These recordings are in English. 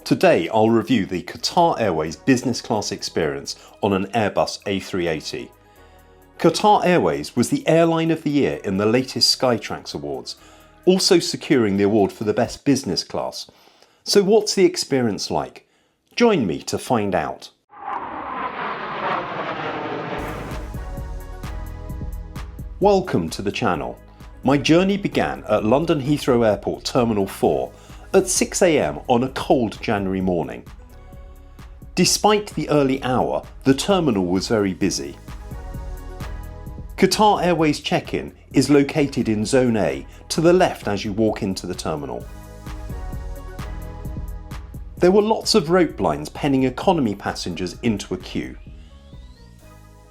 Today I'll review the Qatar Airways business class experience on an Airbus A380. Qatar Airways was the airline of the year in the latest SkyTrax awards, also securing the award for the best business class. So what's the experience like? Join me to find out. Welcome to the channel. My journey began at London Heathrow Airport Terminal 4 at 6 AM on a cold January morning. Despite the early hour, the terminal was very busy. Qatar Airways check-in is located in Zone A to the left as you walk into the terminal. There were lots of rope lines penning economy passengers into a queue.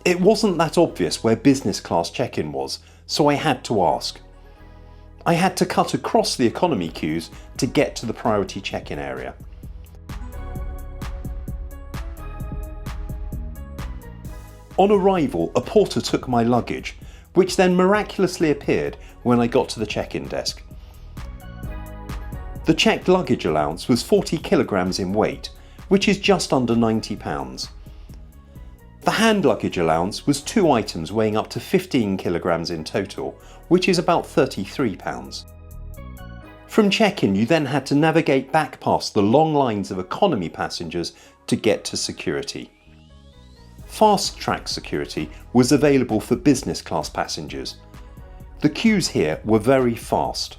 It wasn't that obvious where business class check-in was, so I had to ask. I had to cut across the economy queues to get to the priority check-in area. On arrival, a porter took my luggage, which then miraculously appeared when I got to the check-in desk. The checked luggage allowance was 40 kilograms in weight, which is just under £90. The hand luggage allowance was 2 items weighing up to 15 kilograms in total, which is about £33. From check-in, you then had to navigate back past the long lines of economy passengers to get to security. Fast track security was available for business class passengers. The queues here were very fast.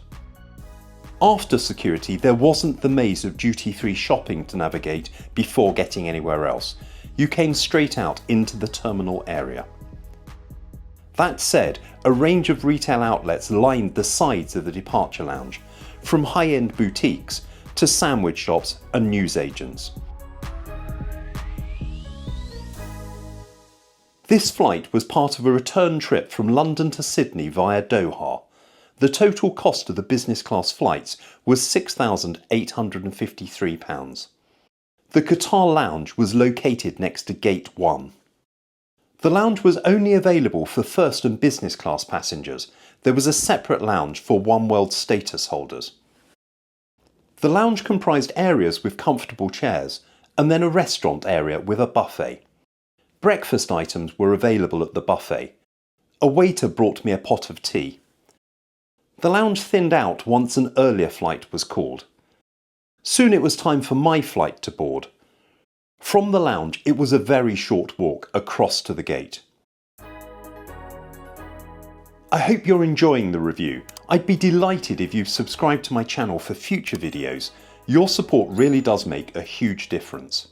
After security, there wasn't the maze of duty-free shopping to navigate before getting anywhere else. You came straight out into the terminal area. That said, a range of retail outlets lined the sides of the departure lounge, from high-end boutiques to sandwich shops and newsagents. This flight was part of a return trip from London to Sydney via Doha. The total cost of the business class flights was £6,853. The Qatar Lounge was located next to Gate 1. The lounge was only available for first and business class passengers. There was a separate lounge for One World status holders. The lounge comprised areas with comfortable chairs and then a restaurant area with a buffet. Breakfast items were available at the buffet. A waiter brought me a pot of tea. The lounge thinned out once an earlier flight was called. Soon it was time for my flight to board. From the lounge, it was a very short walk across to the gate. I hope you're enjoying the review. I'd be delighted if you subscribe to my channel for future videos. Your support really does make a huge difference.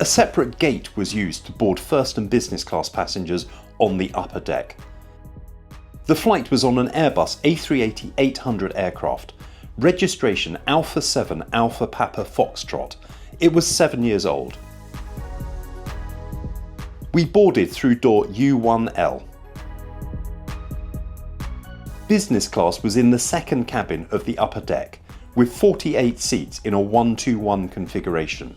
A separate gate was used to board first and business class passengers on the upper deck. The flight was on an Airbus A380-800 aircraft, registration Alpha 7 Alpha Papa Foxtrot. It was 7 years old. We boarded through door U1L. Business class was in the second cabin of the upper deck, with 48 seats in a 1-2-1 configuration.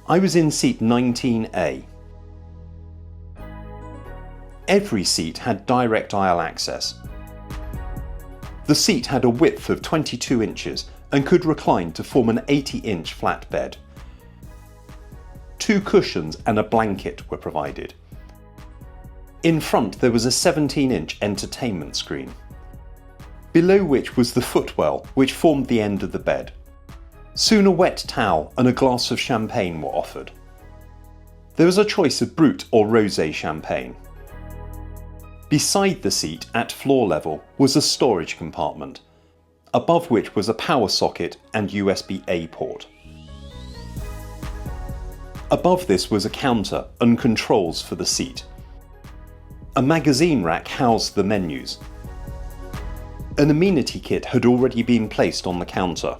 I was in seat 19A. Every seat had direct aisle access. The seat had a width of 22 inches and could recline to form an 80-inch flat bed. 2 cushions and a blanket were provided. In front there was a 17-inch entertainment screen, below which was the footwell which formed the end of the bed. Soon a wet towel and a glass of champagne were offered. There was a choice of Brut or Rosé champagne. Beside the seat, at floor level, was a storage compartment, above which was a power socket and USB-A port. Above this was a counter and controls for the seat. A magazine rack housed the menus. An amenity kit had already been placed on the counter.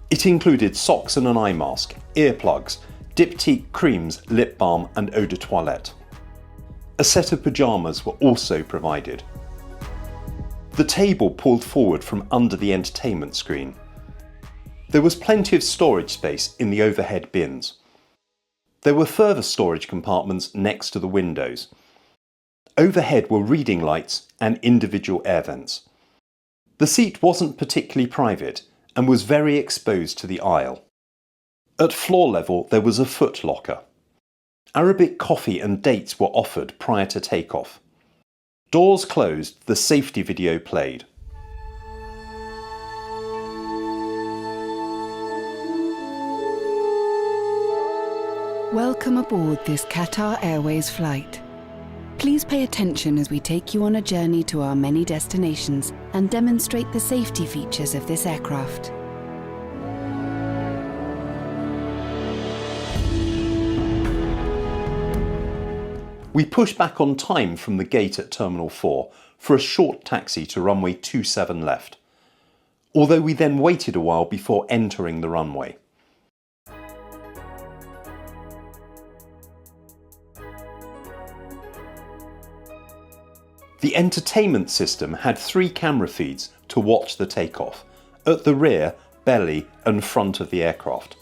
It included socks and an eye mask, earplugs, diptyque creams, lip balm and eau de toilette. A set of pyjamas were also provided. The table pulled forward from under the entertainment screen. There was plenty of storage space in the overhead bins. There were further storage compartments next to the windows. Overhead were reading lights and individual air vents. The seat wasn't particularly private and was very exposed to the aisle. At floor level there was a foot locker. Arabic coffee and dates were offered prior to takeoff. Doors closed, the safety video played. Welcome aboard this Qatar Airways flight. Please pay attention as we take you on a journey to our many destinations and demonstrate the safety features of this aircraft. We pushed back on time from the gate at Terminal 4 for a short taxi to runway 27 left, although we then waited a while before entering the runway. The entertainment system had 3 camera feeds to watch the takeoff, at the rear, belly and front of the aircraft.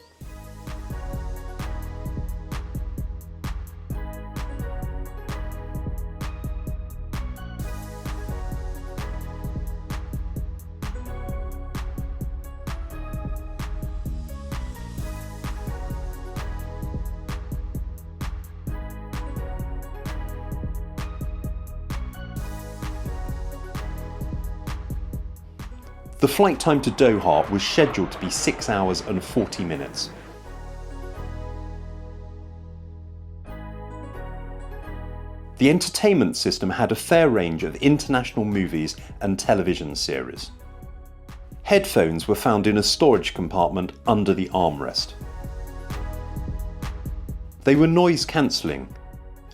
The flight time to Doha was scheduled to be 6 hours and 40 minutes. The entertainment system had a fair range of international movies and television series. Headphones were found in a storage compartment under the armrest. They were noise cancelling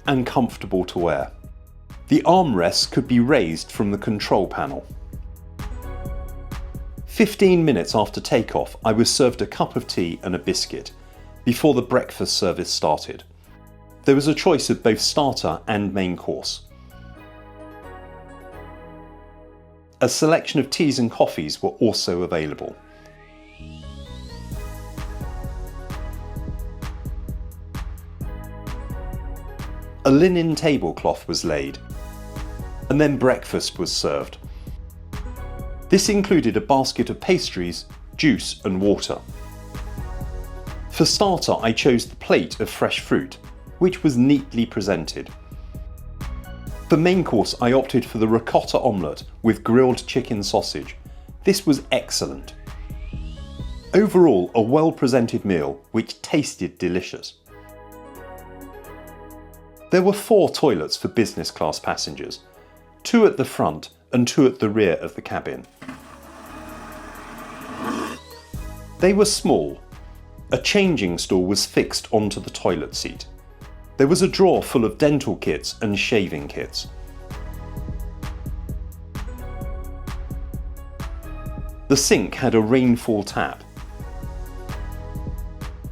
and comfortable to wear. The armrests could be raised from the control panel. 15 minutes after takeoff, I was served a cup of tea and a biscuit before the breakfast service started. There was a choice of both starter and main course. A selection of teas and coffees were also available. A linen tablecloth was laid, and then breakfast was served. This included a basket of pastries, juice and water. For starter, I chose the plate of fresh fruit, which was neatly presented. For main course, I opted for the ricotta omelette with grilled chicken sausage. This was excellent. Overall, a well-presented meal which tasted delicious. There were 4 toilets for business class passengers, 2 at the front and 2 at the rear of the cabin. They were small. A changing stool was fixed onto the toilet seat. There was a drawer full of dental kits and shaving kits. The sink had a rainfall tap.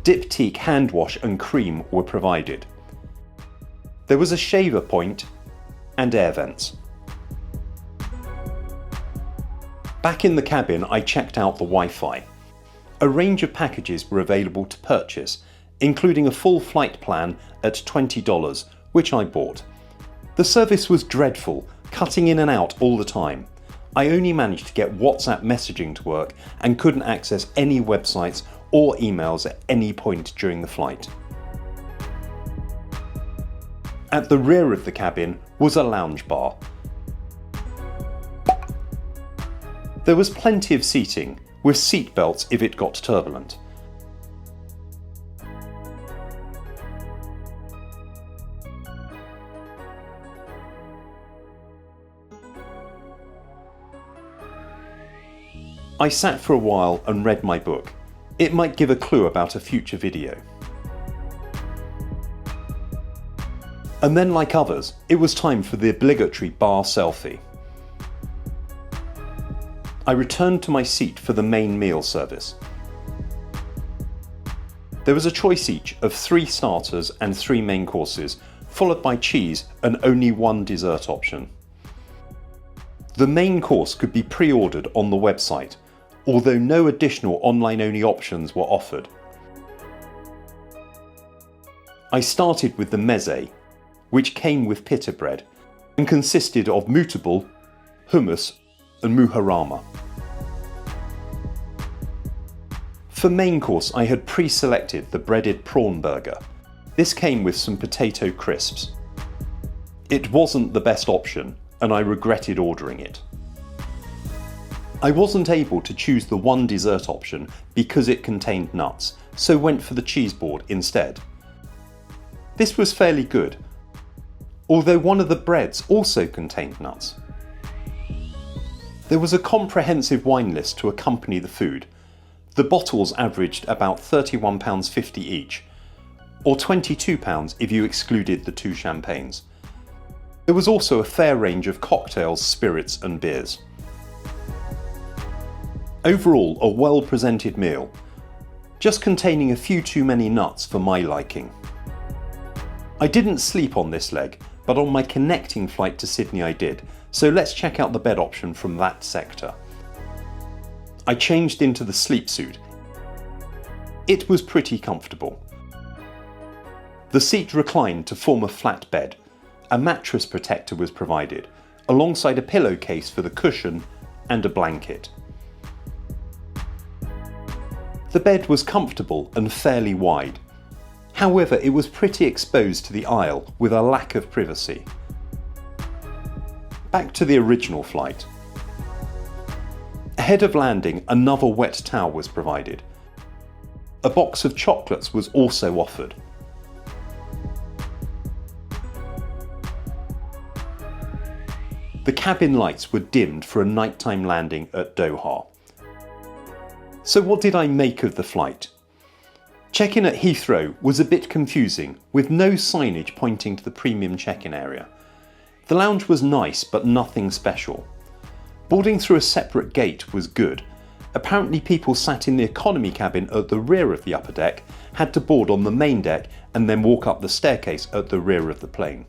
Diptyque hand wash and cream were provided. There was a shaver point and air vents. Back in the cabin, I checked out the Wi-Fi. A range of packages were available to purchase, including a full flight plan at $20, which I bought. The service was dreadful, cutting in and out all the time. I only managed to get WhatsApp messaging to work and couldn't access any websites or emails at any point during the flight. At the rear of the cabin was a lounge bar. There was plenty of seating, with seat belts if it got turbulent. I sat for a while and read my book. It might give a clue about a future video. And then, like others, it was time for the obligatory bar selfie. I returned to my seat for the main meal service. There was a choice each of 3 starters and 3 main courses, followed by cheese and only 1 dessert option. The main course could be pre-ordered on the website, although no additional online-only options were offered. I started with the meze, which came with pita bread and consisted of mutable, hummus and muharama. For main course, I had pre-selected the breaded prawn burger. This came with some potato crisps. It wasn't the best option, and I regretted ordering it. I wasn't able to choose the one dessert option because it contained nuts, so went for the cheese board instead. This was fairly good, although one of the breads also contained nuts. There was a comprehensive wine list to accompany the food. The bottles averaged about £31.50 each, or £22 if you excluded the 2 champagnes. There was also a fair range of cocktails, spirits and beers. Overall, a well-presented meal, just containing a few too many nuts for my liking. I didn't sleep on this leg, but on my connecting flight to Sydney I did, so let's check out the bed option from that sector. I changed into the sleep suit. It was pretty comfortable. The seat reclined to form a flat bed. A mattress protector was provided, alongside a pillowcase for the cushion and a blanket. The bed was comfortable and fairly wide. However, it was pretty exposed to the aisle with a lack of privacy. Back to the original flight. Ahead of landing, another wet towel was provided. A box of chocolates was also offered. The cabin lights were dimmed for a nighttime landing at Doha. So what did I make of the flight? Check-in at Heathrow was a bit confusing, with no signage pointing to the premium check-in area. The lounge was nice, but nothing special. Boarding through a separate gate was good. Apparently people sat in the economy cabin at the rear of the upper deck had to board on the main deck and then walk up the staircase at the rear of the plane.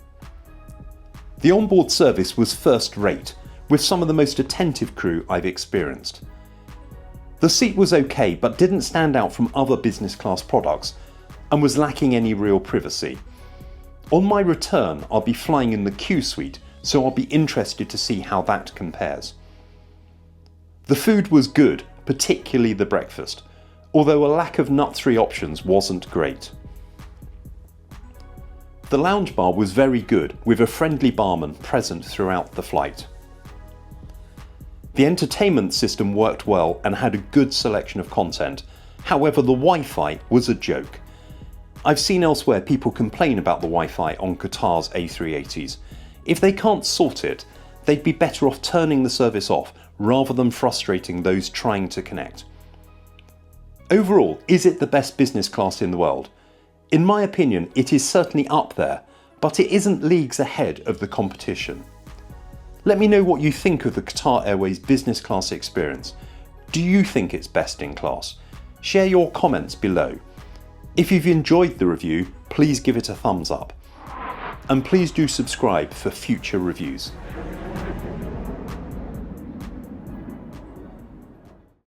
The onboard service was first rate, with some of the most attentive crew I've experienced. The seat was okay, but didn't stand out from other business class products and was lacking any real privacy. On my return, I'll be flying in the Q suite, so I'll be interested to see how that compares. The food was good, particularly the breakfast, although a lack of nut-free options wasn't great. The lounge bar was very good, with a friendly barman present throughout the flight. The entertainment system worked well and had a good selection of content. However, the Wi-Fi was a joke. I've seen elsewhere people complain about the Wi-Fi on Qatar's A380s. If they can't sort it, they'd be better off turning the service off rather than frustrating those trying to connect. Overall, is it the best business class in the world? In my opinion, it is certainly up there, but it isn't leagues ahead of the competition. Let me know what you think of the Qatar Airways business class experience. Do you think it's best in class? Share your comments below. If you've enjoyed the review, please give it a thumbs up. And please do subscribe for future reviews.